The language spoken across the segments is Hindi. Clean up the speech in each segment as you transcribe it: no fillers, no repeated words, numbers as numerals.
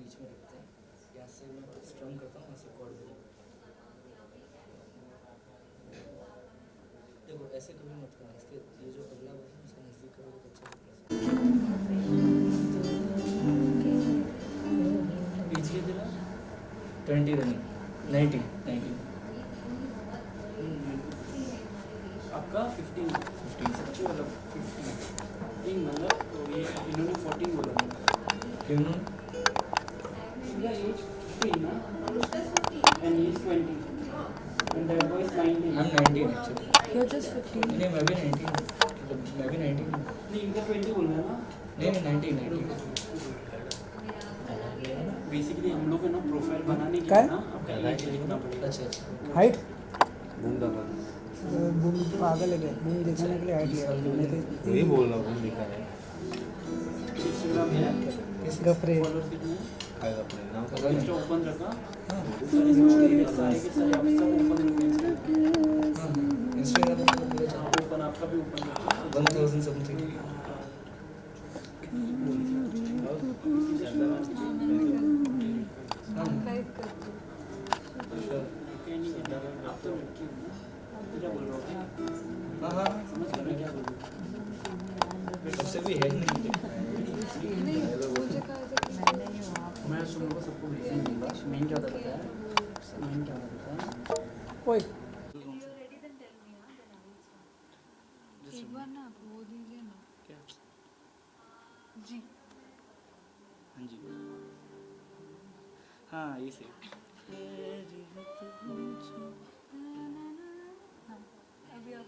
बीच में रखते हैं, यहाँ से मैं स्ट्रम करता हूँ, वहाँ से कॉर्ड बजाता हूँ। देखो ऐसे कभी मत करना, इसके ये जो अगला बटन है इसका नज़दीक करोगे तो अच्छा लगेगा। बीच के दिला 20 रनिंग 90 आपका 15 सबसे वाला 15 मतलब तो ये इन्होंने 14 बोला क्यों इसका एज 15 ना and he is 20 and that boy is 19 I'm 19 actually. You're just 15. नहीं मैं भी 19 हूँ, मतलब मैं भी 19 हूँ। नहीं इनका 20 बोल रहा है ना नहीं 19 बेसिकली हम लोग है ना प्रोफाइल बनाने के क्या? लिए ना आपका एज लिखना पड़ेगा अच्छा हाइट घूम डाला बूम पागल है क्या? बूम दिखाने के लिए हाइट लिया मैंने तो वही बोल रहा हूँ लिखा है इंस्टाग्राम में गफरे फॉलो कितने शायद अपने नाम का इंस्टा ओपन रखा सारे स्टोरी ऐसा है कि सारे आप सब ओपन रखें इंस्टाग्राम पर पूरा चला ओपन आपका भी ओपन रखा 1000 समथिंग। आप तो लड़की हो ना क्या बोल रहा हूँ हाँ समझ रहा मैं क्या बोल रहा हूँ सबसे भी है नहीं मैं सुन को सबको भेजने दूंगा मेन क्या होता है पता है मेन क्या होता है पता है ओए एक बार ना आप वो दीजिए ना क्या जी हाँ जी हाँ ये से हाँ अभी आप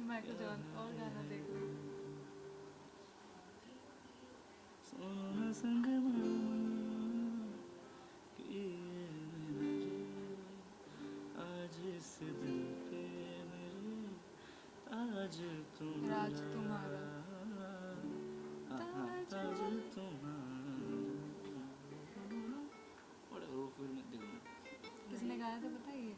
मैं कुछ और गाना देख रही हूँ राज तुम्हारा किसने गाया था बताइए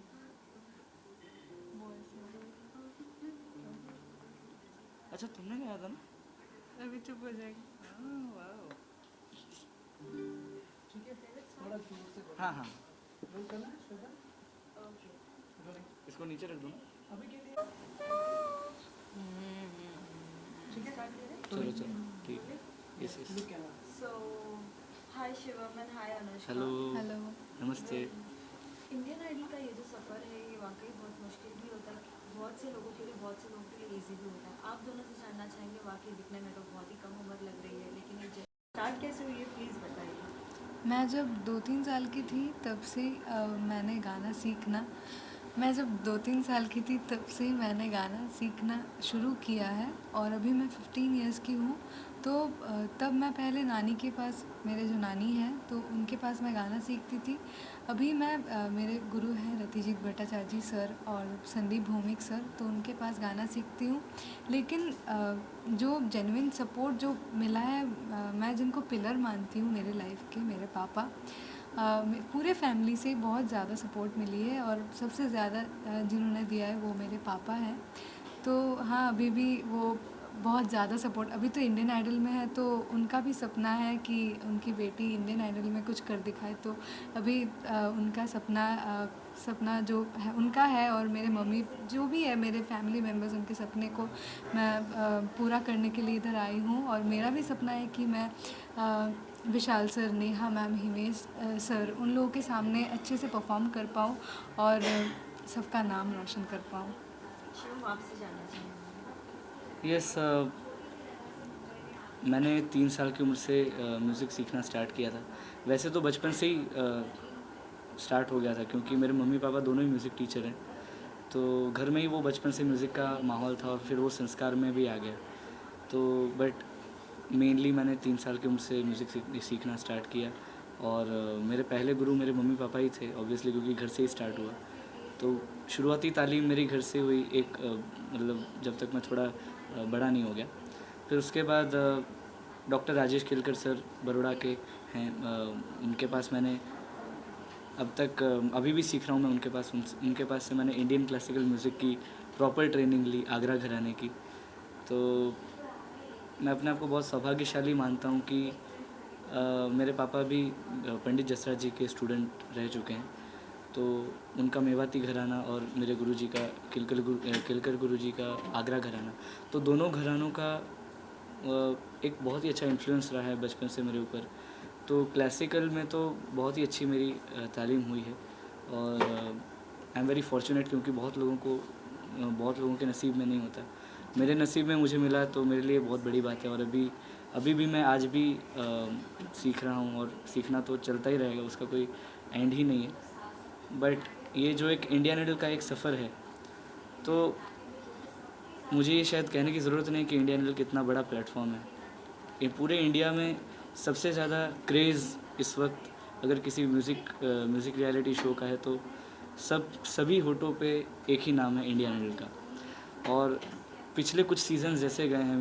अच्छा तुमने गाया था ना अभी चुप हो जाएगी हाँ हाँ इसको नीचे रख दो ना चलो चलो ठीक है yes yes So, hi Shivam and hi Anushka. Hello hello नमस्ते इंडियन आइडल का ये जो सफ़र है ये वाकई बहुत मुश्किल भी होता है, बहुत से लोगों के लिए, बहुत से लोगों के लिए इजी भी होता है। आप दोनों से जानना चाहेंगे, वाकई दिखने में तो बहुत ही कम उम्र लग रही है, लेकिन ये स्टार्ट कैसे हुई है प्लीज़ बताइए। मैं जब 2-3 साल की थी तब से मैंने गाना सीखना शुरू किया है और अभी मैं 15 इयर्स की हूँ। तो तब मैं पहले नानी के पास, मेरे जो नानी हैं तो उनके पास मैं गाना सीखती थी। अभी मैं मेरे गुरु हैं रतिजीत भट्टाचार्य सर और संदीप भौमिक सर, तो उनके पास गाना सीखती हूँ। लेकिन जो जेन्युइन सपोर्ट जो मिला है, मैं जिनको पिलर मानती हूँ मेरे लाइफ के, मेरे पापा, पूरे फैमिली से बहुत ज़्यादा सपोर्ट मिली है और सबसे ज़्यादा जिन्होंने दिया है वो मेरे पापा हैं। तो हाँ अभी भी वो बहुत ज़्यादा सपोर्ट, अभी तो इंडियन आइडल में है तो उनका भी सपना है कि उनकी बेटी इंडियन आइडल में कुछ कर दिखाए। तो अभी उनका सपना जो है उनका है और मेरे मम्मी जो भी है, मेरे फैमिली मेम्बर्स, उनके सपने को मैं पूरा करने के लिए इधर आई हूँ। और मेरा भी सपना है कि मैं Vishal sir, Neha ma'am, Himesh sir, उन लोगों के सामने अच्छे से परफॉर्म कर पाऊँ और सबका नाम रोशन कर पाऊँ। शिवम आपसे जानना चाहेंगे। यस मैंने 3 साल की उम्र से म्यूज़िक सीखना स्टार्ट किया था। वैसे तो बचपन से ही स्टार्ट हो गया था क्योंकि मेरे मम्मी पापा दोनों ही म्यूज़िक टीचर हैं, तो घर में ही वो बचपन से म्यूज़िक का माहौल था और फिर वो संस्कार में भी आ गया। तो बट मेनली मैंने 3 साल की उम्र से म्यूज़िक सीखना स्टार्ट किया और मेरे पहले गुरु मेरे मम्मी पापा ही थे ऑब्वियसली, क्योंकि घर से ही स्टार्ट हुआ। तो शुरुआती तालीम मेरी घर से हुई, एक मतलब जब तक मैं थोड़ा बड़ा नहीं हो गया। फिर उसके बाद डॉक्टर राजेश केलकर सर बड़ौदा के हैं, उनके पास मैंने अब तक अभी भी सीख रहा हूँ मैं उनके पास से मैंने इंडियन क्लासिकल म्यूज़िक की प्रॉपर ट्रेनिंग ली, आगरा घराने की। तो मैं अपने आप को बहुत सौभाग्यशाली मानता हूँ कि मेरे पापा भी पंडित जसराज जी के स्टूडेंट रह चुके हैं, तो उनका मेवाती घराना और मेरे गुरुजी का किलकर गुरुजी का आगरा घराना, तो दोनों घरानों का एक बहुत ही अच्छा इन्फ्लुएंस रहा है बचपन से मेरे ऊपर। तो क्लासिकल में तो बहुत ही अच्छी मेरी तालीम हुई है और आई एम वेरी फॉर्चुनेट, क्योंकि बहुत लोगों के नसीब में नहीं होता। मेरे नसीब में मुझे मिला तो मेरे लिए बहुत बड़ी बात है। और अभी भी मैं आज भी सीख रहा हूँ और सीखना तो चलता ही रहेगा, उसका कोई एंड ही नहीं है। बट ये जो एक इंडियन आइडल का एक सफ़र है, तो मुझे ये शायद कहने की ज़रूरत नहीं कि इंडियन आइडल कितना बड़ा प्लेटफॉर्म है। ये पूरे इंडिया में सबसे ज़्यादा क्रेज़ इस वक्त अगर किसी म्यूज़िक रियलिटी शो का है तो सभी होठों पे एक ही नाम है, इंडियन आइडल का। और पिछले कुछ सीज़न जैसे गए हैं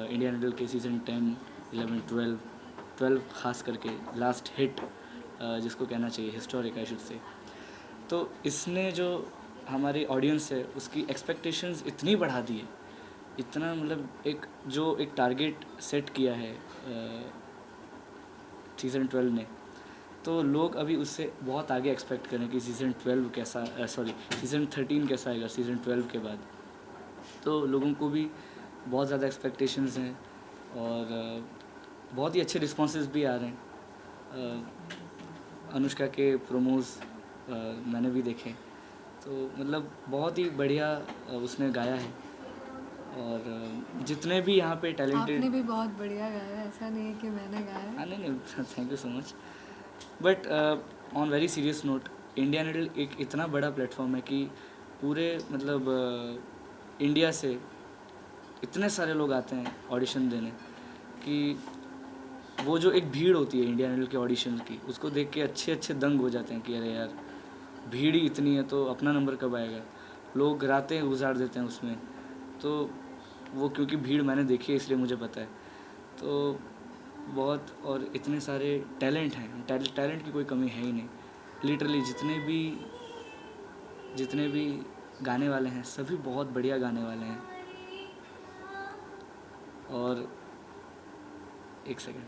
इंडियन आइडल के, सीज़न 10, 11, 12 ख़ास करके लास्ट हिट जिसको कहना चाहिए हिस्टोरिक आई शुड से, तो इसने जो हमारी ऑडियंस है उसकी एक्सपेक्टेशंस इतनी बढ़ा दी है, इतना मतलब एक टारगेट सेट किया है सीज़न 12 ने, तो लोग अभी उससे बहुत आगे एक्सपेक्ट करें कि सीज़न 13 कैसा आएगा सीज़न 12 के बाद। तो लोगों को भी बहुत ज़्यादा एक्सपेक्टेशंस हैं और बहुत ही अच्छे रिस्पॉन्सेज भी आ रहे हैं। अनुष्का के प्रोमोज मैंने भी देखे, तो मतलब बहुत ही बढ़िया उसने गाया है। और जितने भी यहाँ पे टैलेंटेड, आपने भी बहुत बढ़िया गाया है, ऐसा नहीं है कि मैंने गाया है। हाँ नहीं thank you so much. But on very serious note, Indian Idol एक इतना बड़ा प्लेटफॉर्म है कि पूरे इंडिया से इतने सारे लोग आते हैं ऑडिशन देने कि वो जो एक भीड़ होती है इंडियन आइडल के ऑडिशन की, उसको देख के अच्छे दंग हो जाते हैं कि अरे यार भीड़ ही इतनी है तो अपना नंबर कब आएगा। लोग रातें गुजार देते हैं उसमें, तो वो क्योंकि भीड़ मैंने देखी है इसलिए मुझे पता है। तो बहुत और इतने सारे टैलेंट हैं, टैलेंट की कोई कमी है ही नहीं। लिटरली जितने भी गाने वाले हैं सभी बहुत बढ़िया गाने वाले हैं। और एक सेकंड,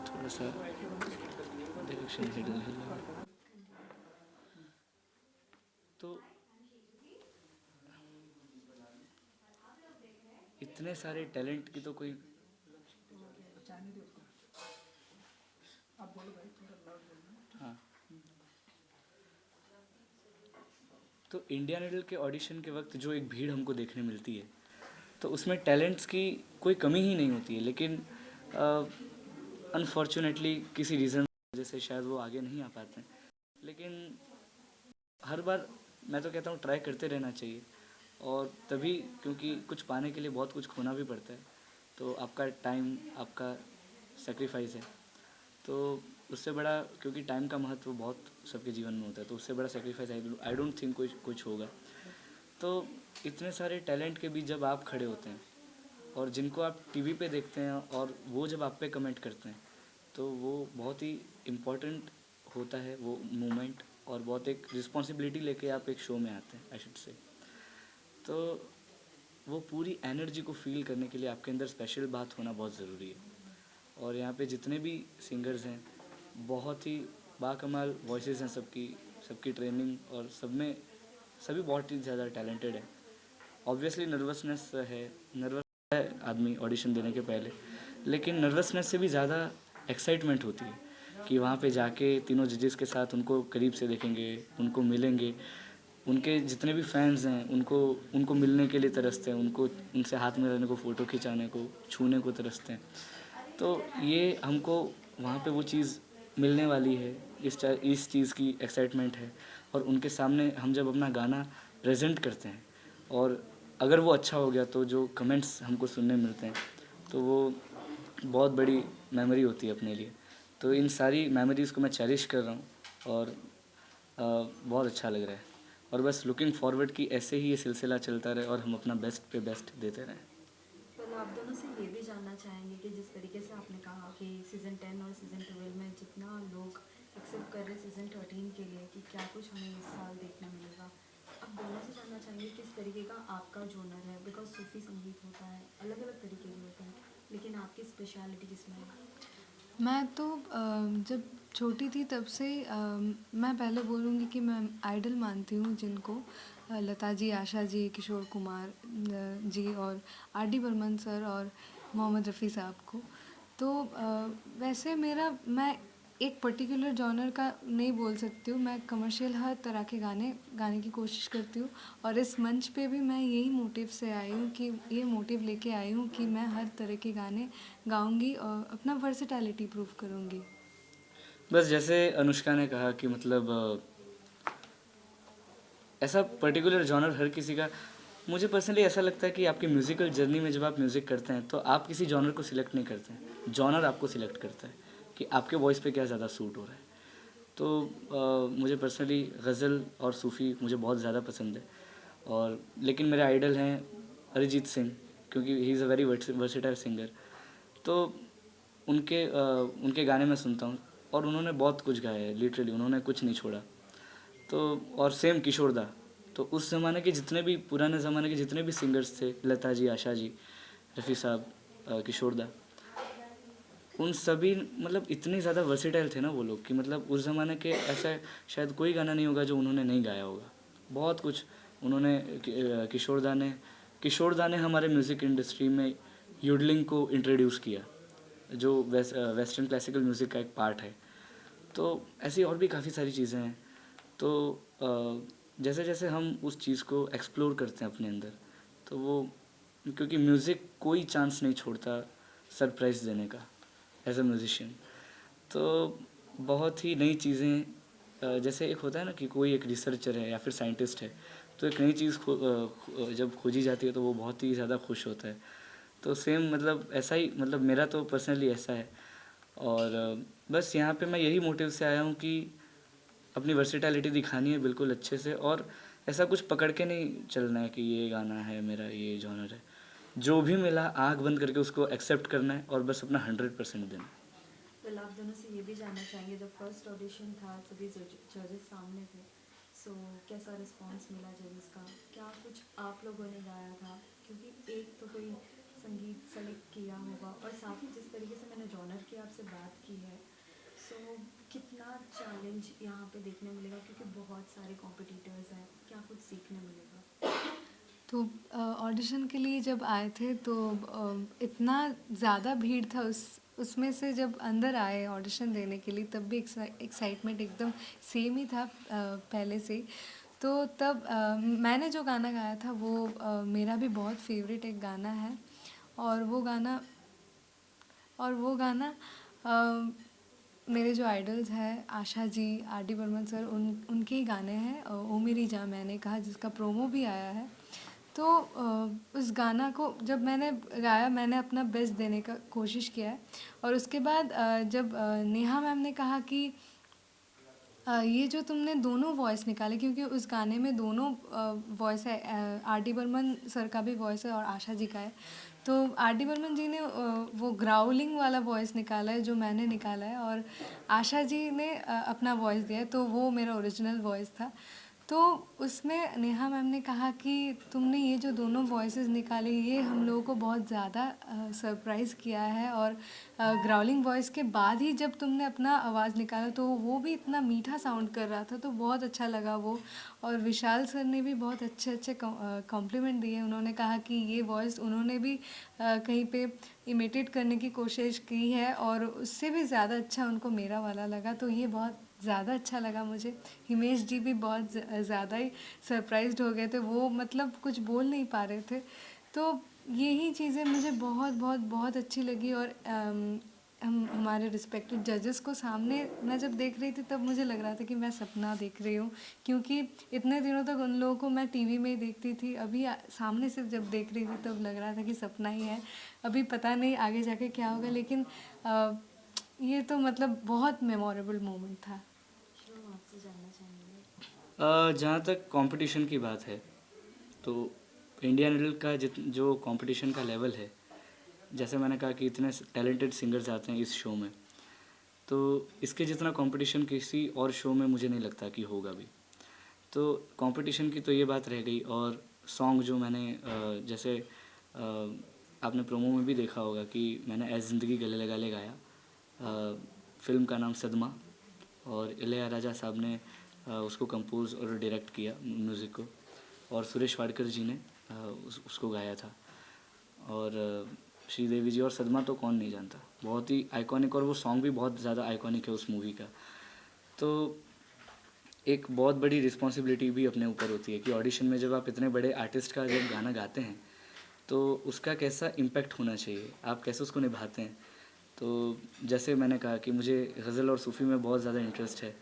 थोड़ा सा डायरेक्शन हिल रहा है। तो इतने सारे टैलेंट की तो कोई, हाँ, तो इंडियन आइडल के ऑडिशन के वक्त जो एक भीड़ हमको देखने मिलती है, तो उसमें टैलेंट्स की कोई कमी ही नहीं होती है। लेकिन अनफॉर्चुनेटली किसी रीज़न वजह से शायद वो आगे नहीं आ पाते हैं। लेकिन हर बार मैं तो कहता हूँ ट्राई करते रहना चाहिए, और तभी, क्योंकि कुछ पाने के लिए बहुत कुछ खोना भी पड़ता है। तो आपका टाइम, आपका सेक्रीफाइस है, तो उससे बड़ा, क्योंकि टाइम का महत्व बहुत सबके जीवन में होता है, तो उससे बड़ा सेक्रीफाइस आई डोंट थिंक कुछ होगा। तो इतने सारे टैलेंट के बीच जब आप खड़े होते हैं और जिनको आप टीवी पे देखते हैं और वो जब आप पे कमेंट करते हैं, तो वो बहुत ही इम्पोर्टेंट होता है वो मोमेंट, और बहुत एक रिस्पॉन्सिबिलिटी लेके आप एक शो में आते हैं आई शुड से। तो वो पूरी एनर्जी को फील करने के लिए आपके अंदर स्पेशल बात होना बहुत ज़रूरी है। और यहाँ पे जितने भी सिंगर्स हैं बहुत ही बाकमाल वॉइसेस हैं, सबकी ट्रेनिंग और सभी बहुत ही ज़्यादा टैलेंटेड है। ऑब्वियसली नर्वसनेस है आदमी ऑडिशन देने के पहले, लेकिन नर्वसनेस से भी ज़्यादा एक्साइटमेंट होती है कि वहाँ पे जाके तीनों जजेस के साथ उनको करीब से देखेंगे, उनको मिलेंगे, उनके जितने भी फैंस हैं उनको मिलने के लिए तरसते हैं, उनसे हाथ में रहने को, फ़ोटो खिंचाने को, छूने को तरसते हैं। तो ये हमको वहाँ पे वो चीज़ मिलने वाली है, इस चीज़ की एक्साइटमेंट है। और उनके सामने हम जब अपना गाना प्रेजेंट करते हैं और अगर वो अच्छा हो गया तो जो कमेंट्स हमको सुनने मिलते हैं, तो वो बहुत बड़ी मेमोरी होती है अपने लिए। तो इन सारी मेमोरीज़ को मैं चेरिश कर रहा हूँ और बहुत अच्छा लग रहा है। और बस लुकिंग फॉरवर्ड कि ऐसे ही ये सिलसिला चलता रहे और हम अपना बेस्ट पे बेस्ट देते रहें। तो आप दोनों से ये भी जानना चाहेंगे कि जिस तरीके से आपने कहा कि सीज़न 10 और सीज़न 12 में जितना लोग एक्सेप्ट कर रहे सीज़न 13 के लिए कि क्या कुछ हमें इस साल देखने मिलेगा, आप दोनों से जानना चाहेंगे किस तरीके का आपका जोनर है। बिकॉज सूफी संगीत होता है, अलग अलग तरीके के होते हैं, लेकिन आपकी स्पेशलिटी किसमें है? मैं तो जब छोटी थी तब से मैं पहले बोलूँगी कि मैं आइडल मानती हूँ जिनको लता जी, आशा जी, किशोर कुमार जी और आर डी बर्मन सर और मोहम्मद रफ़ी साहब को। तो वैसे मैं एक पर्टिकुलर जॉनर का नहीं बोल सकती हूँ, मैं कमर्शियल हर तरह के गाने गाने की कोशिश करती हूँ और इस मंच पे भी मैं यही मोटिव से आई हूँ कि ये मोटिव लेके आई हूँ कि मैं हर तरह के गाने गाऊंगी और अपना वर्सेटैलिटी प्रूव करूंगी। बस जैसे अनुष्का ने कहा कि मतलब ऐसा पर्टिकुलर जॉनर हर किसी का, मुझे पर्सनली ऐसा लगता है कि आपकी म्यूज़िकल जर्नी में जब आप म्यूज़िक करते हैं तो आप किसी जॉनर को सिलेक्ट नहीं करते हैं, जॉनर आपको सिलेक्ट करता है कि आपके वॉइस पे क्या ज़्यादा सूट हो रहा है। तो मुझे पर्सनली गज़ल और सूफ़ी मुझे बहुत ज़्यादा पसंद है, और लेकिन मेरे आइडल हैं अरिजीत सिंह, क्योंकि he is a very versatile singer. तो उनके गाने मैं सुनता हूँ और उन्होंने बहुत कुछ गाया है, लिटरली उन्होंने कुछ नहीं छोड़ा। तो और सेम किशोर दा, तो उस ज़माने के जितने भी पुराने ज़माने के जितने भी सिंगर्स थे, लता जी, आशा जी, रफ़ी साहब, किशोर दा, उन सभी मतलब इतने ज़्यादा वर्सेटाइल थे ना वो लोग कि मतलब उस ज़माने के ऐसा शायद कोई गाना नहीं होगा जो उन्होंने नहीं गाया होगा। बहुत कुछ उन्होंने किशोर दा ने हमारे म्यूज़िक इंडस्ट्री में यूडलिंग को इंट्रोड्यूस किया, जो वेस्टर्न क्लासिकल म्यूज़िक का एक पार्ट है। तो ऐसी और भी काफ़ी सारी चीज़ें हैं। तो जैसे जैसे हम उस चीज़ को एक्सप्लोर करते हैं अपने अंदर, तो वो, क्योंकि म्यूज़िक कोई चांस नहीं छोड़ता सरप्राइज़ देने का एज अ म्यूज़िशियन। तो बहुत ही नई चीज़ें, जैसे एक होता है ना कि कोई एक रिसर्चर है या फिर साइंटिस्ट है, तो एक नई चीज़ जब खोजी जाती है तो वो बहुत ही ज़्यादा खुश होता है। तो सेम मतलब ऐसा ही, मतलब मेरा तो पर्सनली ऐसा है। और बस यहाँ पे मैं यही मोटिव से आया हूँ कि अपनी वर्सेटैलिटी दिखानी है बिल्कुल अच्छे से, और ऐसा कुछ पकड़ के नहीं चलना है कि ये गाना है मेरा, ये जॉनर है। जो भी मिला आँख बंद करके उसको एक्सेप्ट करना है और बस अपना 100% देना है। वेल, आप दोनों से ये भी जानना चाहेंगे, जब फर्स्ट ऑडिशन था सभी जजेस सामने थे, सो कैसा रिस्पांस मिला जजेस का? क्या कुछ आप लोगों ने गाया था? क्योंकि एक तो कोई संगीत सेलेक्ट किया होगा और साथ ही जिस तरीके से मैंने जॉनर की आपसे बात की है, सो कितना चैलेंज यहाँ पे देखने मिलेगा, क्योंकि बहुत सारे कॉम्पिटिटर्स हैं, क्या कुछ सीखने मिलेगा? तो ऑडिशन के लिए जब आए थे तो इतना ज़्यादा भीड़ था उसमें से जब अंदर आए ऑडिशन देने के लिए, तब भी एक्साइटमेंट एकदम सेम ही था पहले से ही। तो तब मैंने जो गाना गाया था वो मेरा भी बहुत फेवरेट एक गाना है, और वो गाना मेरे जो आइडल्स हैं Asha ji, R D Burman sir, उनके ही गाने हैं, ओ मेरी जान मैंने कहा, जिसका प्रोमो भी आया है। तो उस गाना को जब मैंने गाया, मैंने अपना बेस्ट देने का कोशिश किया है। और उसके बाद जब नेहा मैम ने कहा कि ये जो तुमने दोनों वॉइस निकाले, क्योंकि उस गाने में दोनों वॉइस है, आर डी बर्मन सर का भी वॉइस है और आशा जी का है। तो आर डी बर्मन जी ने वो ग्राउलिंग वाला वॉइस निकाला है जो मैंने निकाला है, और आशा जी ने अपना वॉइस दिया है, तो वो मेरा ओरिजिनल वॉइस था। तो उसमें नेहा मैम ने कहा कि तुमने ये जो दोनों वॉइसेस निकाले, ये हम लोगों को बहुत ज़्यादा सरप्राइज़ किया है, और ग्राउलिंग वॉइस के बाद ही जब तुमने अपना आवाज़ निकाला तो वो भी इतना मीठा साउंड कर रहा था, तो बहुत अच्छा लगा वो। और विशाल सर ने भी बहुत अच्छे अच्छे कॉम्प्लीमेंट दिए। उन्होंने कहा कि ये वॉइस उन्होंने भी कहीं पे इमिटेट करने की कोशिश की है, और उससे भी ज़्यादा अच्छा उनको मेरा वाला लगा, तो ये बहुत ज़्यादा अच्छा लगा मुझे। हिमेश जी भी बहुत ज़्यादा ही सरप्राइज्ड हो गए थे, वो मतलब कुछ बोल नहीं पा रहे थे। तो यही चीज़ें मुझे बहुत बहुत बहुत अच्छी लगी। और हम हमारे रिस्पेक्टेड जजेस को सामने मैं जब देख रही थी, तब मुझे लग रहा था कि मैं सपना देख रही हूँ, क्योंकि इतने दिनों तक उन लोगों को मैं टीवी में ही देखती थी, अभी सामने से जब देख रही थी तब लग रहा था कि सपना ही है। अभी पता नहीं आगे जाके क्या होगा, लेकिन ये तो मतलब बहुत मेमोरेबल मोमेंट था। शुरू आपसे जानना चाहेंगे। जहाँ तक कंपटीशन की बात है, तो इंडियन आइडल का जो कंपटीशन का लेवल है, जैसे मैंने कहा कि इतने टैलेंटेड सिंगर्स आते हैं इस शो में, तो इसके जितना कंपटीशन किसी और शो में मुझे नहीं लगता कि होगा भी। तो कंपटीशन की तो ये बात रह गई। और सॉन्ग जो मैंने जैसे आपने प्रोमो में भी देखा होगा कि मैंने ऐ ज़िंदगी गले लगा ले गाया। फिल्म का नाम सदमा, और इलैयाराजा साहब ने उसको कंपोज और डायरेक्ट किया म्यूज़िक को, और सुरेश वाडकर जी ने उसको गाया था। और श्रीदेवी जी, और सदमा तो कौन नहीं जानता, बहुत ही आइकॉनिक, और वो सॉन्ग भी बहुत ज़्यादा आइकॉनिक है उस मूवी का। तो एक बहुत बड़ी रिस्पॉन्सिबिलिटी भी अपने ऊपर होती है कि ऑडिशन में जब आप इतने बड़े आर्टिस्ट का जब गाना गाते हैं तो उसका कैसा इम्पैक्ट होना चाहिए, आप कैसे उसको निभाते हैं। तो जैसे मैंने कहा कि मुझे गज़ल और सूफ़ी में बहुत ज़्यादा इंटरेस्ट है,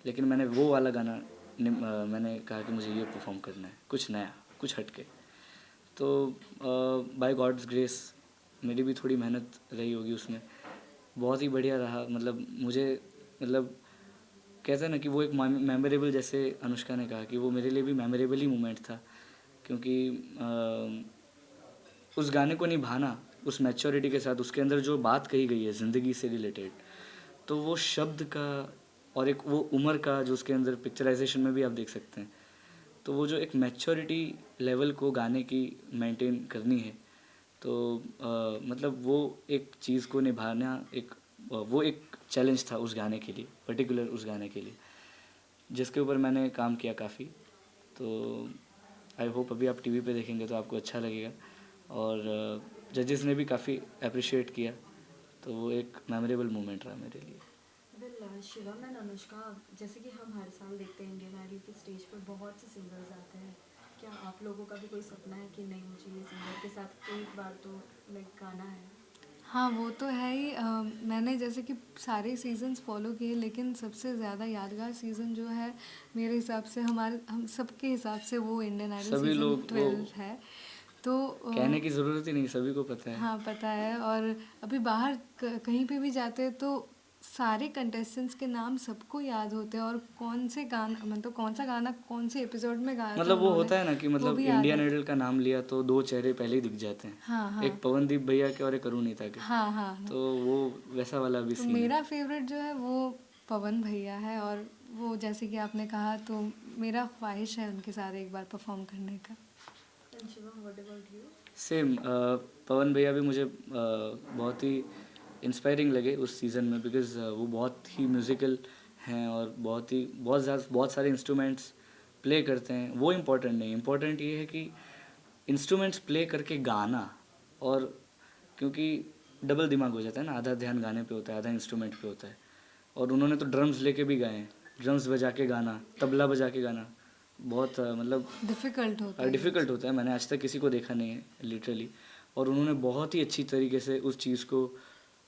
लेकिन मैंने वो वाला गाना मैंने कहा कि मुझे ये परफॉर्म करना है, कुछ नया, कुछ हटके। तो बाय गॉड्स ग्रेस मेरी भी थोड़ी मेहनत रही होगी उसमें, बहुत ही बढ़िया रहा। मतलब मुझे, मतलब कहते हैं ना कि वो एक मेमोरेबल, जैसे अनुष्का ने कहा कि वो मेरे लिए भी मेमोरेबल ही मोमेंट था, क्योंकि उस गाने को निभाना उस मैच्योरिटी के साथ, उसके अंदर जो बात कही गई है ज़िंदगी से रिलेटेड, तो वो शब्द का और एक वो उम्र का जो उसके अंदर पिक्चराइजेशन में भी आप देख सकते हैं, तो वो जो एक मैच्योरिटी लेवल को गाने की मेंटेन करनी है, तो मतलब वो एक चीज़ को निभाना वो एक चैलेंज था उस गाने के लिए, पर्टिकुलर उस गाने के लिए, जिसके ऊपर मैंने काम किया काफ़ी। तो आई होप अभी आप टीवी पे देखेंगे तो आपको अच्छा लगेगा, और जजेस ने भी काफ़ी अप्रिशिएट किया, तो वो एक मेमोरेबल मोमेंट रहा मेरे लिए। वेल शिवम एंड अनुष्का, जैसे कि हम हर साल देखते हैं इंडियन आइडल के स्टेज पर बहुत से सिंगर्स आते हैं, क्या आप लोगों का भी कोई सपना है कि नहीं मुझे ये सिंगर के साथ एक बार तो लाइक गाना है? हाँ, वो तो है ही। मैंने जैसे कि सारे सीज़न्स फॉलो किए, लेकिन सबसे ज़्यादा यादगार सीज़न जो है मेरे हिसाब से, हम सबके हिसाब से, वो इंडियन आइडल सभी सीज़न लोग 12 है। तो कहने की ज़रूरत ही नहीं, सभी को पता है। हाँ, पता है। और अभी बाहर कहीं पे भी जाते हैं तो सारे कंटेस्टेंट्स के नाम सबको याद होते हैं, और कौन से गाना, मतलब कौन सा गाना कौन से एपिसोड में गाया था मतलब वो उन्होंने, होता है ना कि वो मतलब भी याद इंडियन है। आइडल का नाम लिया तो दो चेहरे पहले ही दिख जाते हैं, हाँ हाँ एक पवनदीप भैया के और एक अरुणिता के। हाँ हाँ हाँ। तो वो वैसा वाला भी तो सीन है। मेरा फेवरेट जो है वो पवन भैया है, और वो जैसे कि आपने कहा, तो मेरा ख्वाहिश है उनके साथ एक बार परफॉर्म करने का। And Shivam, what about you? Same, Pawan भैया भी मुझे बहुत ही इंस्पायरिंग लगे उस सीज़न में, बिकॉज़ वो बहुत ही म्यूज़िकल हैं और बहुत सारे इंस्ट्रूमेंट्स प्ले करते हैं। वो इम्पोर्टेंट नहीं, इम्पोर्टेंट ये है कि इंस्ट्रूमेंट्स प्ले करके गाना, और क्योंकि डबल दिमाग हो जाता है ना, आधा ध्यान गाने पे होता है, आधा इंस्ट्रूमेंट पे होता है। और उन्होंने तो ड्रम्स लेके भी गाए हैं, ड्रम्स बजा के गाना, तबला बजा के गाना, बहुत मतलब डिफ़िकल्ट होता है। डिफ़िकल्ट होता है। मैंने आज तक किसी को देखा नहीं है लिटरली, और उन्होंने बहुत ही अच्छी तरीके से उस चीज़ को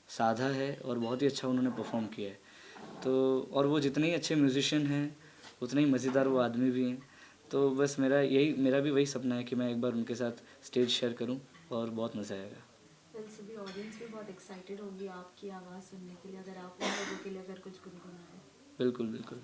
साधा है और बहुत ही अच्छा उन्होंने परफॉर्म किया है। तो और वो जितने ही अच्छे म्यूजिशियन हैं उतने ही मज़ेदार वो आदमी भी हैं। तो बस मेरा भी वही सपना है कि मैं एक बार उनके साथ स्टेज शेयर करूं और बहुत मज़ा आएगा। वेल सभी ऑडियंस भी बहुत एक्साइटेड होगी आपकी आवाज़ सुनने के लिए, अगर आप उन लोगों के लिए अगर कुछ गुनगुनाएं। बिल्कुल बिल्कुल।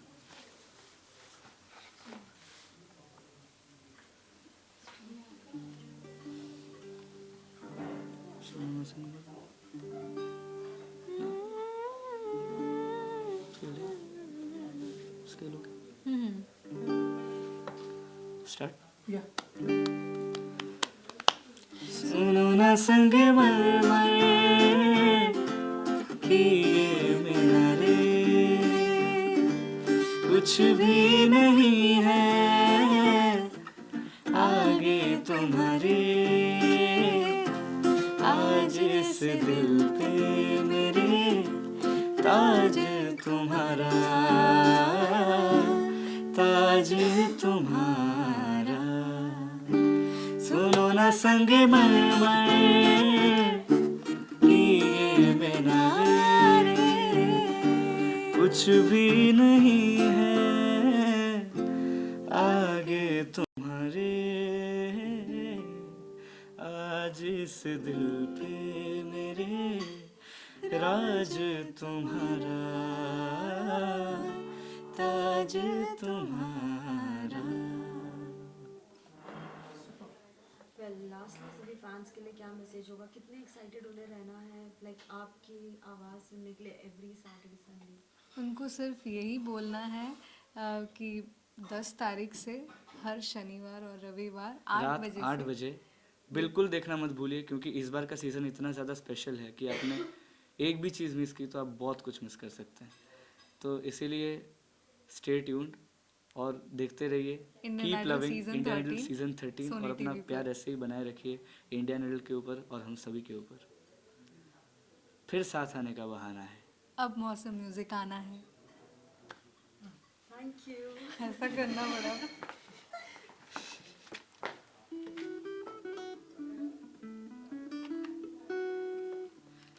स्टार्ट। या सुनो ना संग मरमर कि ये मीनारे कुछ भी नहीं है आगे तुम्हारे, आज इस दिल पे मेरे ताज तुम्हारा, ताज तुम्हारा। सुनो ना संग मरमर कि ये मीनारे कुछ भी नहीं है आगे तुम्हारे, आज इस दिल पे मेरे राज तुम्हारा, ताज तुम्हारा। वेल लास्टली सभी फैंस के लिए क्या मैसेज होगा, कितने एक्साइटेड उन्हें रहना है लाइक आपकी आवाज़ सुनने के लिए एवरी सैटरडे संडे? उनको सिर्फ यही बोलना है कि 10 तारीख से हर शनिवार और रविवार 8 रात बजे 8 से बजे बिल्कुल देखना मत भूलिए, क्योंकि इस बार का सीज़न इतना ज़्यादा स्पेशल है कि आपने एक भी चीज़ मिस की तो आप बहुत कुछ मिस कर सकते हैं। तो इसीलिए स्टे ट्यून्ड और देखते रहिए, Indian keep Idol loving season Indian Idol 13 season 13 Sony और अपना TV पर। प्यार ऐसे ही बनाए रखिए इंडियन आइडल के ऊपर और हम सभी के ऊपर। फिर साथ आने का बहाना है। अब मौसम म्यूजिक आना है। Thank you. ऐसा करना पड़ा।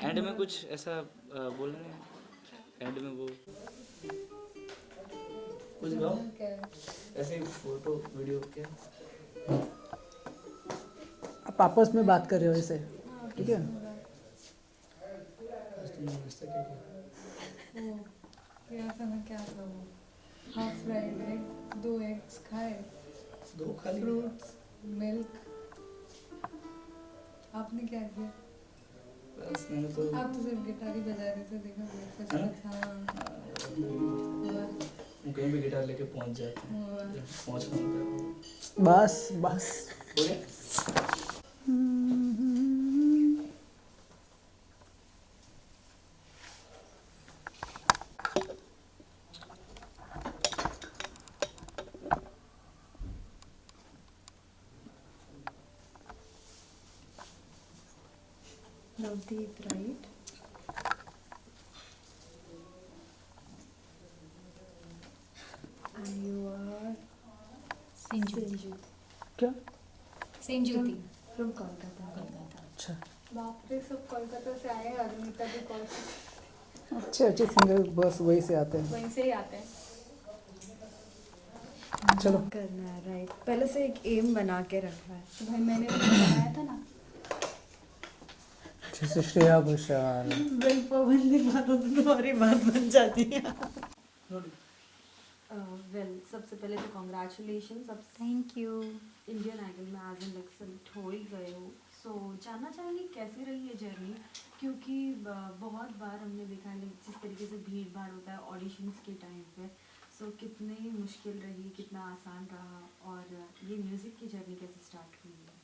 एंड में कुछ ऐसा बोलना है, एंड में वो कुछ गाओ ऐसे ही, फोटो वीडियो क्या। आप आपस में बात कर रहे हो ऐसे, ठीक है? ऐसा मैं क्या करूँ? हाफ फ्राइड एग, 2 एग्स खाए, 2 खाली फ्रूट्स, मिल्क। आपने क्या किया? बस मैंने तो आप तो सिर्फ गिटार ही बजा रहे थे, देखा ब्रेकफास्ट। हाँ, हम कहीं भी गिटार लेके पहुंच जाते हैं, जब पहुंच पाऊंगा। बस बस। हो गया। Navdeep, right? And you are Sinju क्या? सेंट ज्योति from Kolkata. अच्छा बाप रे, सब कोलकाता से आए हैं। अरुणिता भी कोलकाता अच्छे अच्छे सिंगर बस वहीं से आते हैं। वहीं से ही आते हैं। चलो करना है, राइट? पहले से एक एम बना के रखा है। तो भाई मैंने बनाया था ना। जैसे श्रेया घोषाल। बिल पाबंदी बात हो तो तुम्हारी बात बन जाती है। वेल, सबसे पहले तो कॉन्ग्रेचुलेशन। सब थैंक यू। इंडियन आइडल में आज हम सेलेक्ट हो ही गए हो। सो जानना चाहेंगे कैसी रही है जर्नी, क्योंकि बहुत बार हमने देखा है जिस तरीके से भीड़ भाड़ होता है ऑडिशंस के टाइम पे। सो कितनी मुश्किल रही, कितना आसान रहा, और ये म्यूज़िक की जर्नी कैसे स्टार्ट हुई है?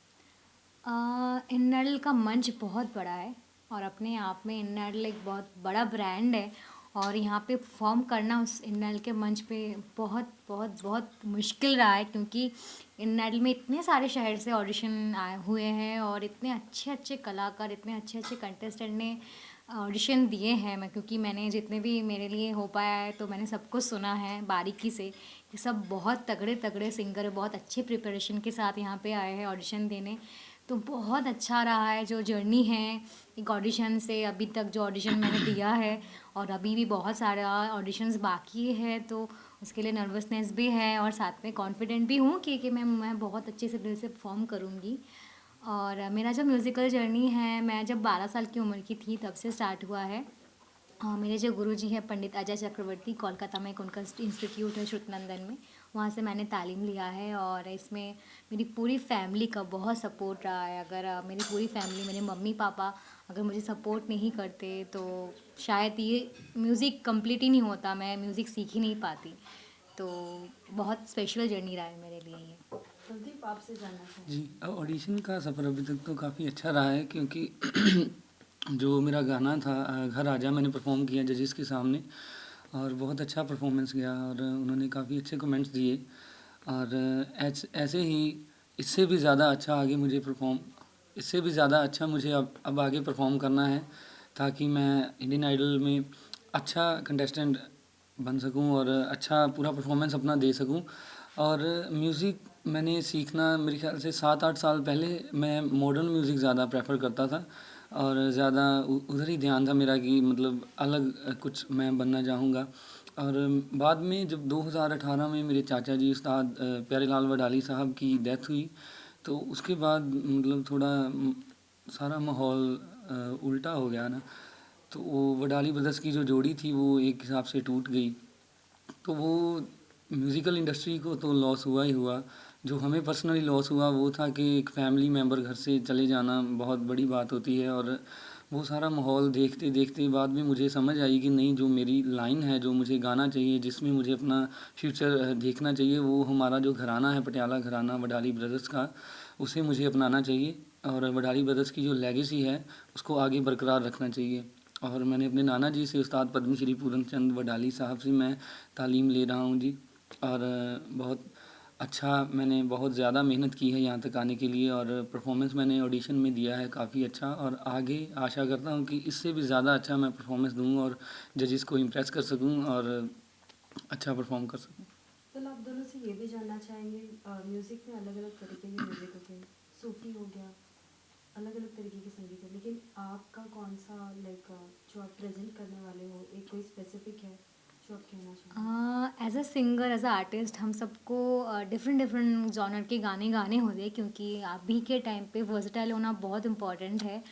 इन्नल का मंच बहुत बड़ा है और अपने आप में इन्नल एक बहुत बड़ा ब्रांड है, और यहाँ पे परफॉर्म करना उस इन्नल के मंच पे बहुत बहुत बहुत मुश्किल रहा है, क्योंकि इन्नल में इतने सारे शहर से ऑडिशन आए हुए हैं और इतने अच्छे अच्छे कलाकार, इतने अच्छे अच्छे कंटेस्टेंट ने ऑडिशन दिए हैं। मैं क्योंकि मैंने जितने भी मेरे लिए हो पाया है तो मैंने सबको सुना है बारीकी से कि सब बहुत तगड़े तगड़े सिंगर बहुत अच्छे प्रिपरेशन के साथ यहाँ पे आए हैं ऑडिशन देने। तो बहुत अच्छा रहा है जो जर्नी है एक ऑडिशन से अभी तक, जो ऑडिशन मैंने दिया है, और अभी भी बहुत सारा ऑडिशंस बाकी है, तो उसके लिए नर्वसनेस भी है और साथ में कॉन्फिडेंट भी हूँ कि मैं बहुत अच्छे से दिल से परफॉर्म करूँगी। और मेरा जो म्यूज़िकल जर्नी है, मैं जब 12 साल की उम्र की थी तब से स्टार्ट हुआ है। मेरे जो गुरुजी हैं पंडित अजय चक्रवर्ती, कोलकाता में एक उनका इंस्टीट्यूट है श्रुतनंदन में, वहाँ से मैंने तालीम लिया है। और इसमें मेरी पूरी फैमिली का बहुत सपोर्ट रहा है। अगर मेरी पूरी फैमिली, मेरे मम्मी पापा अगर मुझे सपोर्ट नहीं करते तो शायद ये म्यूज़िक कंप्लीट ही नहीं होता, मैं म्यूज़िक सीख ही नहीं पाती। तो बहुत स्पेशल जर्नी रहा है मेरे लिए ये। कुलदीप, आपसे जानना चाहेंगे। जी, ऑडिशन का सफ़र अभी तक तो काफ़ी अच्छा रहा है, क्योंकि जो मेरा गाना था घर आजा, मैंने परफॉर्म किया जजेस के सामने और बहुत अच्छा परफॉर्मेंस गया और उन्होंने काफ़ी अच्छे कमेंट्स दिए। और ऐसे ही इससे भी ज़्यादा अच्छा आगे मुझे इससे भी ज़्यादा अच्छा मुझे अब आगे परफॉर्म करना है, ताकि मैं इंडियन आइडल में अच्छा कंटेस्टेंट बन सकूं और अच्छा पूरा परफॉर्मेंस अपना दे सकूं। और म्यूज़िक मैंने सीखना मेरे ख्याल से 7-8 साल पहले मैं मॉडर्न म्यूज़िक ज़्यादा प्रेफर करता था और ज़्यादा उधर ही ध्यान था मेरा कि मतलब अलग कुछ मैं बनना चाहूँगा। और बाद में जब 2018 में मेरे चाचा जी उस्ताद प्यारेलाल वडाली साहब की डेथ हुई, तो उसके बाद मतलब थोड़ा सारा माहौल उल्टा हो गया ना। तो वो वडाली ब्रदर्स की जो जोड़ी थी वो एक हिसाब से टूट गई, तो वो म्यूज़िकल इंडस्ट्री को तो लॉस हुआ ही हुआ। जो हमें पर्सनली लॉस हुआ वो था कि एक फैमिली मेम्बर घर से चले जाना बहुत बड़ी बात होती है। और वो सारा माहौल देखते देखते बाद में मुझे समझ आई कि नहीं, जो मेरी लाइन है, जो मुझे गाना चाहिए, जिसमें मुझे अपना फ्यूचर देखना चाहिए, वो हमारा जो घराना है पटियाला घराना वडाली ब्रदर्स का, उसे मुझे अपनाना चाहिए। और वडाली ब्रदर्स की जो लेगेसी है उसको आगे बरकरार रखना चाहिए। और मैंने अपने नाना जी से, उस्ताद पद्मश्री पूरन चंद वडाली साहब से मैं तालीम ले रहा हूँ जी। और बहुत अच्छा, मैंने बहुत ज़्यादा मेहनत की है यहाँ तक आने के लिए, और परफॉर्मेंस मैंने ऑडिशन में दिया है काफ़ी अच्छा, और आगे आशा करता हूँ कि इससे भी ज़्यादा अच्छा मैं परफॉर्मेंस दूँ और जजेस को इम्प्रेस कर सकूँ और अच्छा परफॉर्म कर सकूँ। तो आप दोनों से ये भी जानना चाहेंगे, म्यूज़िक में अलग अलग तरीके के म्यूज़िक होते हैं, सूफ़ी हो गया, अलग अलग तरीके के संगीत है, लेकिन आपका कौन सा लाइक जो आप प्रेजेंट करने वाले हो, एक कोई स्पेसिफिक है जो आप कहना चाहेंगे? As a singer, as a artist, हम सबको डिफरेंट डिफरेंट जॉनर के गाने गाने होते हैं, क्योंकि अभी के टाइम पे वर्सटाइल होना बहुत इम्पॉर्टेंट है।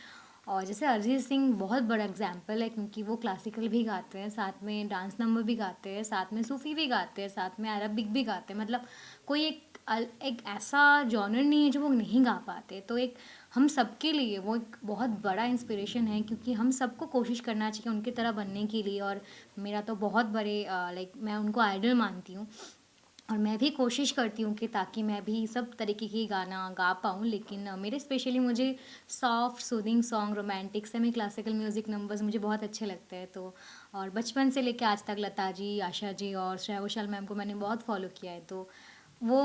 और जैसे अरिजीत सिंह बहुत बड़ा एग्जाम्पल है, क्योंकि वो क्लासिकल भी गाते हैं, साथ में डांस नंबर भी गाते हैं, साथ में सूफ़ी भी गाते हैं, साथ में अरबिक भी गाते हैं। मतलब कोई एक ऐसा जॉनर नहीं है जो वो नहीं गा पाते। तो एक हम सबके लिए वो एक बहुत बड़ा इंस्पिरेशन है, क्योंकि हम सबको कोशिश करना चाहिए उनकी तरह बनने के लिए। और मेरा तो बहुत बड़े लाइक मैं उनको आइडल मानती हूँ, और मैं भी कोशिश करती हूँ कि ताकि मैं भी सब तरीके की गाना गा पाऊँ। लेकिन मेरे स्पेशली मुझे soft soothing song, romantic, semi classical music numbers मुझे बहुत अच्छे लगते हैं। तो और बचपन से लेके आज तक लता जी, आशा जी और श्रेया घोषाल मैम को मैंने बहुत फॉलो किया है। तो वो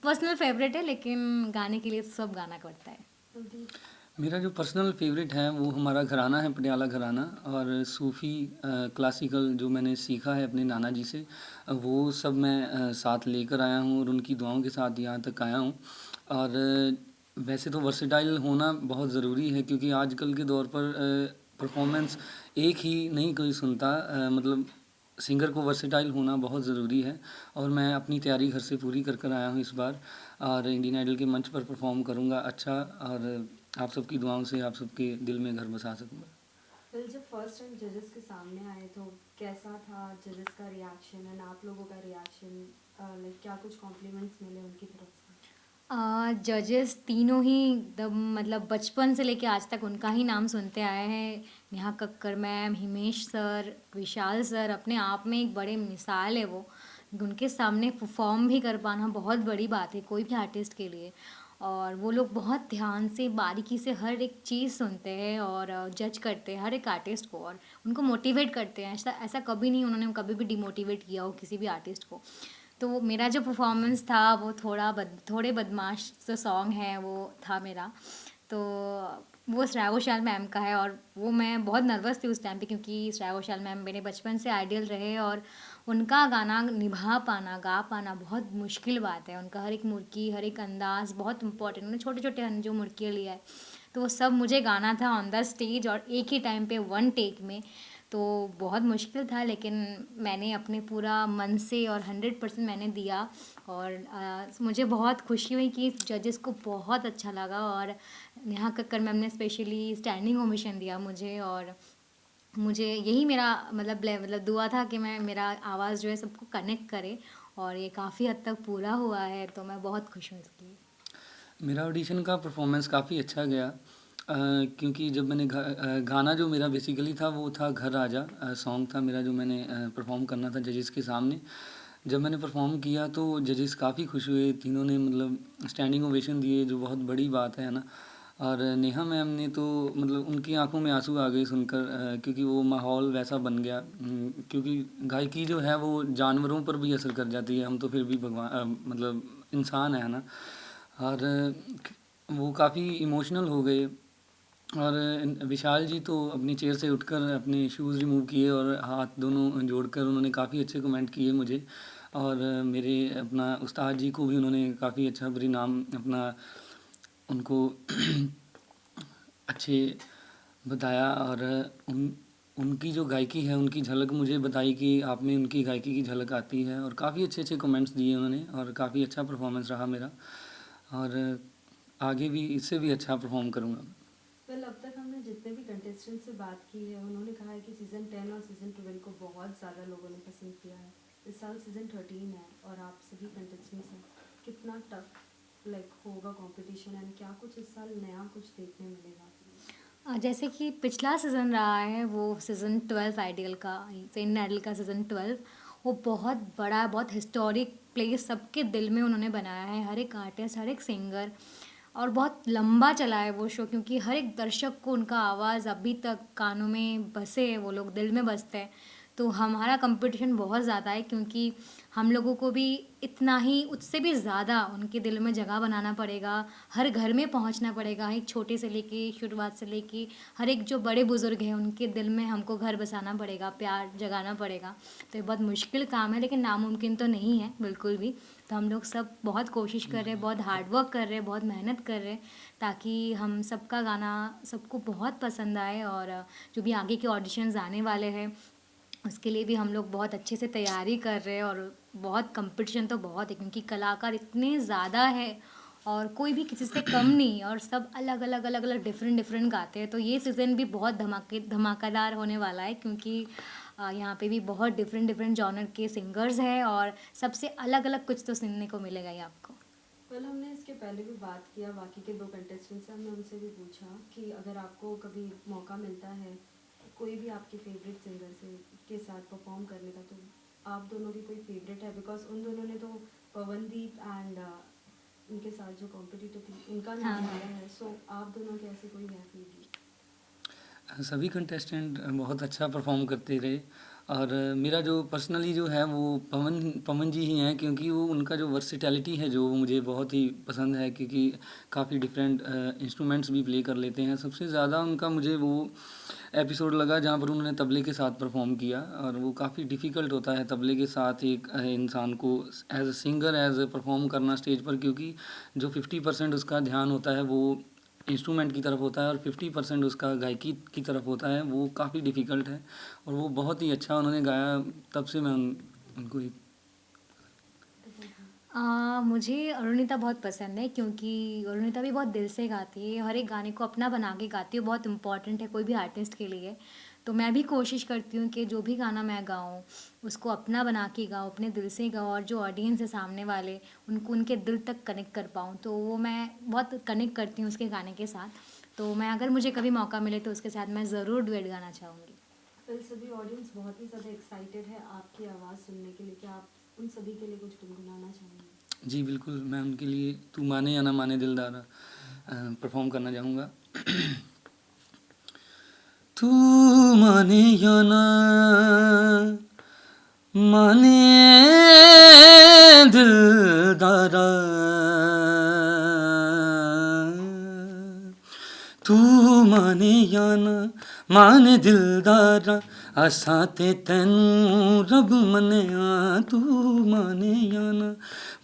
पर्सनल फेवरेट है, लेकिन गाने के लिए सब गाना करता है। मेरा जो पर्सनल फेवरेट है वो हमारा घराना है, पटियाला घराना। और सूफ़ी क्लासिकल जो मैंने सीखा है अपने नाना जी से, वो सब मैं साथ लेकर आया हूँ और उनकी दुआओं के साथ यहाँ तक आया हूँ। और वैसे तो वर्सेटाइल होना बहुत ज़रूरी है, क्योंकि आजकल के दौर पर परफॉर्मेंस एक ही नहीं कोई सुनता, मतलब सिंगर को वर्सेटाइल होना बहुत ज़रूरी है। और मैं अपनी तैयारी घर से पूरी कर आया हूँ इस बार, और इंडियन आइडल के मंच पर परफॉर्म करूँगा अच्छा, और आप सबकी दुआओं से आप सबके दिल में घर बसा सकूँगा। फिर जब फर्स्ट टाइम जजेस के सामने आए तो कैसा था जजेस का रिएक्शन एंड आप लोगों का रिएक्शन, लाइक क्या कुछ कॉम्प्लीमेंट्स मिले उनकी तरफ से? जजेस तीनों ही एकदम, मतलब बचपन से लेके आज तक उनका ही नाम सुनते आए हैं। नेहा कक्कर मैम, हिमेश सर, विशाल सर अपने आप में एक बड़े मिसाल है वो। उनके सामने परफॉर्म भी कर पाना बहुत बड़ी बात है कोई भी आर्टिस्ट के लिए। और वो लोग बहुत ध्यान से, बारीकी से हर एक चीज़ सुनते हैं और जज करते हैं हर एक आर्टिस्ट को, और उनको मोटिवेट करते हैं। ऐसा ऐसा कभी नहीं उन्होंने कभी भी डिमोटिवेट किया हो किसी भी आर्टिस्ट को। तो मेरा जो परफॉर्मेंस था वो थोड़े बदमाश जो सॉन्ग है वो था मेरा। तो वो श्रेया घोषाल मैम का है, और वो मैं बहुत नर्वस थी उस टाइम पे, क्योंकि श्रेया घोषाल मैम मेरे बचपन से आइडियल रहे, और उनका गाना निभा पाना, गा पाना बहुत मुश्किल बात है। उनका हर एक मुर्की, हर एक अंदाज़ बहुत इंपॉर्टेंट। उन्होंने छोटे छोटे जो मुर्कियाँ लिया है, तो वो सब मुझे गाना था ऑन द स्टेज और एक ही टाइम पे 1 टेक में। तो बहुत मुश्किल था, लेकिन मैंने अपने पूरा मन से और 100% मैंने दिया। और मुझे बहुत खुशी हुई कि जजेस को बहुत अच्छा लगा, और नेहा कक्कर मैम ने स्पेशली स्टैंडिंग ओवेशन दिया मुझे। और मुझे यही मेरा मतलब दुआ था कि मेरा आवाज़ जो है सबको कनेक्ट करे, और ये काफ़ी हद तक पूरा हुआ है। तो मैं बहुत खुश हूँ इसके लिए। मेरा ऑडिशन का परफॉर्मेंस काफ़ी अच्छा गया, क्योंकि जब मैंने गाना जो मेरा बेसिकली था वो था घर राजा सॉन्ग था मेरा, जो मैंने परफॉर्म करना था जजेस के सामने। जब मैंने परफॉर्म किया तो जजेस काफ़ी खुश हुए, तीनों ने मतलब स्टैंडिंग ओवेशन दिए, जो बहुत बड़ी बात है ना। और नेहा मैम ने तो मतलब उनकी आंखों में आंसू आ गए सुनकर, क्योंकि वो माहौल वैसा बन गया। क्योंकि गायकी जो है वो जानवरों पर भी असर कर जाती है, हम तो फिर भी भगवान मतलब इंसान है ना। और वो काफ़ी इमोशनल हो गए। और विशाल जी तो अपनी चेयर से उठकर अपने शूज़ रिमूव किए और हाथ दोनों जोड़कर उन्होंने काफ़ी अच्छे कमेंट किए मुझे। और मेरे अपना उस्ताद जी को भी उन्होंने काफ़ी अच्छा परिणाम अपना उनको अच्छे बताया। और उनकी जो गायकी है उनकी झलक मुझे बताई कि आप में उनकी गायकी की झलक आती है, और काफ़ी अच्छे अच्छे कमेंट्स दिए उन्होंने, और काफ़ी अच्छा परफॉर्मेंस रहा मेरा, और आगे भी इससे भी अच्छा परफॉर्म करूँगा। वेल, अब तक हमने जितने भी कंटेस्टेंट से बात की है उन्होंने कहा है कि सीज़न 10 और सीज़न 12 को बहुत ज़्यादा लोगों ने पसंद किया है। इस साल सीज़न 13 है और आप सभी कंटेस्टेंट्स हैं, कितना टफ लाइक होगा कंपटीशन, एंड क्या कुछ इस साल नया कुछ देखने मिलेगा? जैसे कि पिछला सीज़न रहा है वो सीज़न 12 आइडियल का, इंडियन आइडल का सीज़न 12, वो बहुत बड़ा, बहुत हिस्टोरिक प्लेस सबके दिल में उन्होंने बनाया है। हर एक आर्टिस्ट, हर एक सिंगर और बहुत लंबा चला है वो शो, क्योंकि हर एक दर्शक को उनका आवाज़ अभी तक कानों में बसे है, वो लोग दिल में बसते हैं। तो हमारा कंपटीशन बहुत ज़्यादा है, क्योंकि हम लोगों को भी इतना ही, उससे भी ज़्यादा उनके दिल में जगह बनाना पड़ेगा, हर घर में पहुंचना पड़ेगा, एक छोटे से लेके शुरुआत से लेके हर एक जो बड़े बुज़ुर्ग हैं उनके दिल में हमको घर बसाना पड़ेगा, प्यार जगाना पड़ेगा। तो ये बहुत मुश्किल काम है, लेकिन नामुमकिन तो नहीं है बिल्कुल भी। तो हम लोग सब बहुत कोशिश कर रहे हैं, बहुत हार्ड वर्क कर रहे हैं, बहुत मेहनत कर रहे हैं, ताकि हम सबका गाना सबको बहुत पसंद आए। और जो भी आगे के ऑडिशंस आने वाले हैं उसके लिए भी हम लोग बहुत अच्छे से तैयारी कर रहे हैं। और बहुत कंपटीशन तो बहुत है, क्योंकि कलाकार इतने ज़्यादा है और कोई भी किसी से कम नहीं, और सब अलग अलग डिफरेंट गाते हैं। तो ये सीज़न भी बहुत धमाकेदार होने वाला है, क्योंकि यहाँ पे भी बहुत डिफरेंट जॉनर के सिंगर्स हैं और सबसे अलग कुछ तो सुनने को मिलेगा ही आपको। कल हमने इसके पहले भी बात किया, बाकी के 2 कंटेस्टेंट से हमने उनसे भी पूछा कि अगर आपको कभी मौका मिलता है कोई भी आपके फेवरेट सिंगर से के साथ परफॉर्म करने का, तो आप दोनों की कोई फेवरेट है? बिकॉज उन दोनों ने तो पवनदीप एंड उनके साथ जो कॉम्पिटिटर थी उनका नाम आया है। सो आप दोनों के ऐसे कोई है फेवरेट? सभी कंटेस्टेंट बहुत अच्छा परफॉर्म करते रहे, और मेरा जो पर्सनली जो है वो पवन जी ही हैं, क्योंकि वो उनका जो वर्सिटैलिटी है जो मुझे बहुत ही पसंद है, क्योंकि काफ़ी डिफरेंट इंस्ट्रूमेंट्स भी प्ले कर लेते हैं। सबसे ज़्यादा उनका मुझे वो एपिसोड लगा जहाँ पर उन्होंने तबले के साथ परफॉर्म किया, और वो काफ़ी डिफ़िकल्ट होता है तबले के साथ एक इंसान को as a singer as a perform करना स्टेज पर, क्योंकि जो 50% उसका ध्यान होता है वो इंस्ट्रूमेंट की तरफ होता है और 50% उसका गायकी की तरफ होता है। वो काफ़ी डिफ़िकल्ट है और वो बहुत ही अच्छा उन्होंने गाया, तब से मैं उनको ही मुझे अरुणिता बहुत पसंद है, क्योंकि अरुणिता भी बहुत दिल से गाती है, हर एक गाने को अपना बना के गाती है, बहुत इम्पॉर्टेंट है कोई भी आर्टिस्ट के लिए। तो मैं भी कोशिश करती हूँ कि जो भी गाना मैं गाऊँ उसको अपना बना के गाऊँ, अपने दिल से गाऊँ, और जो ऑडियंस है सामने वाले उनको उनके दिल तक कनेक्ट कर पाऊँ। तो वो मैं बहुत कनेक्ट करती हूँ उसके गाने के साथ। तो मैं अगर मुझे कभी मौका मिले तो उसके साथ मैं ज़रूर डुएट गाना चाहूँगी। कल सभी ऑडियंस बहुत ही ज़्यादा एक्साइटेड है आपकी आवाज़ सुनने के लिए, क्या आप उन सभी के लिए कुछ गुनगुनाना चाहेंगे? जी बिल्कुल, मैं उनके लिए तू माने या ना माने दिलदारा परफॉर्म करना चाहूँगा। तू माने या ना माने दिलदारा, तू माने या ना माने दिलदारा, असां ते तैनूं रब मन्निया। तू माने या ना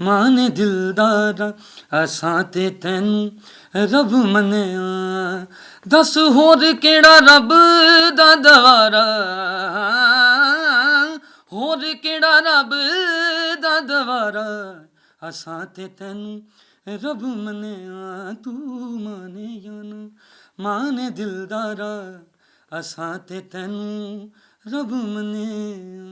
माने दिलदारा, असां ते तैनूं रब मन्निया। दस होर केड़ा रब दा दवारा, होर केड़ा रब दा दवारा, असां ते तैनूं रब मन्निया। तू माने या ना माने दिलदारा, असां ते तैनूं रब मन्निया।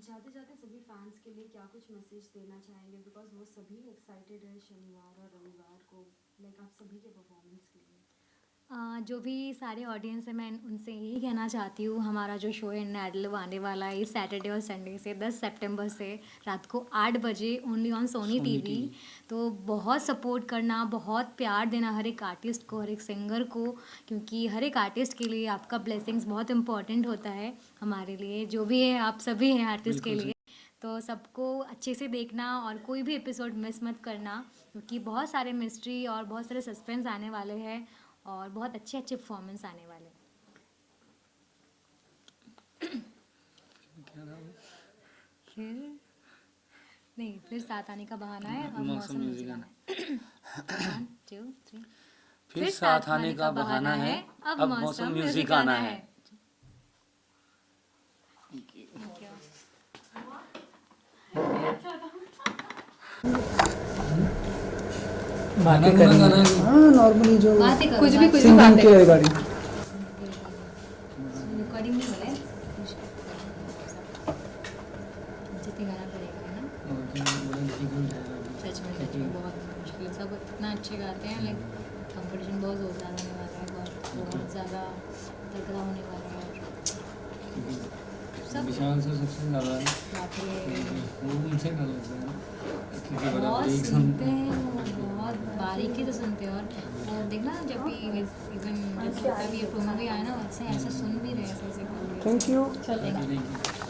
जाते जाते सभी फैंस के लिए क्या कुछ मैसेज देना चाहेंगे? बिकॉज वो सभी एक्साइटेड है शनिवार और रविवार को, लाइक आप सभी के परफॉर्मेंस के लिए। जो भी सारे ऑडियंस है मैं उनसे यही कहना चाहती हूँ, हमारा जो शो है नैडल आने वाला है इस सैटरडे और संडे से 10 सितंबर से रात को 8 बजे ओनली ऑन सोनी टीवी। तो बहुत सपोर्ट करना, बहुत प्यार देना हर एक आर्टिस्ट को, हर एक सिंगर को, क्योंकि हर एक आर्टिस्ट के लिए आपका ब्लेसिंग्स बहुत इंपॉर्टेंट होता है हमारे लिए, जो भी है आप सभी हैं आर्टिस्ट के लिए। तो सबको अच्छे से देखना और कोई भी एपिसोड मिस मत करना, क्योंकि बहुत सारे मिस्ट्री और बहुत सारे सस्पेंस आने वाले हैं और बहुत अच्छे अच्छे परफॉर्मेंस आने वाले हैं। फिर साथ आने का बहाना है, अब मौसम म्यूजिक आना है। 1 2 3 फिर साथ आने का बहाना है, अब मौसम म्यूजिक आना है। बातें करेंगे, हाँ नॉर्मली जो कुछ भी सिंगिंग के रिगार्डिंग। रिकॉर्डिंग नहीं हो रहा है, जितने गाना पड़ेगा है ना, सच में बहुत मुश्किल। सब इतना अच्छे गाते हैं, लाइक कंपटीशन बहुत ज़ोरदार होने वाला है, बहुत ज़्यादा तगड़ा होने वाला है। सब विशाल सर सबसे ज़्यादा है, बाप रे, वो उनसे डर लगता है क्योंकि बड़ा बहुत बारीक सुनते हैं वो, बहुत बारीकी से सुनते हैं। और वो देखना जब भी इवन जब भी ये मूवी आया ना, वैसे ऐसे सुन भी रहे, ऐसे ऐसे थैंक यू। चल सुनते हैं।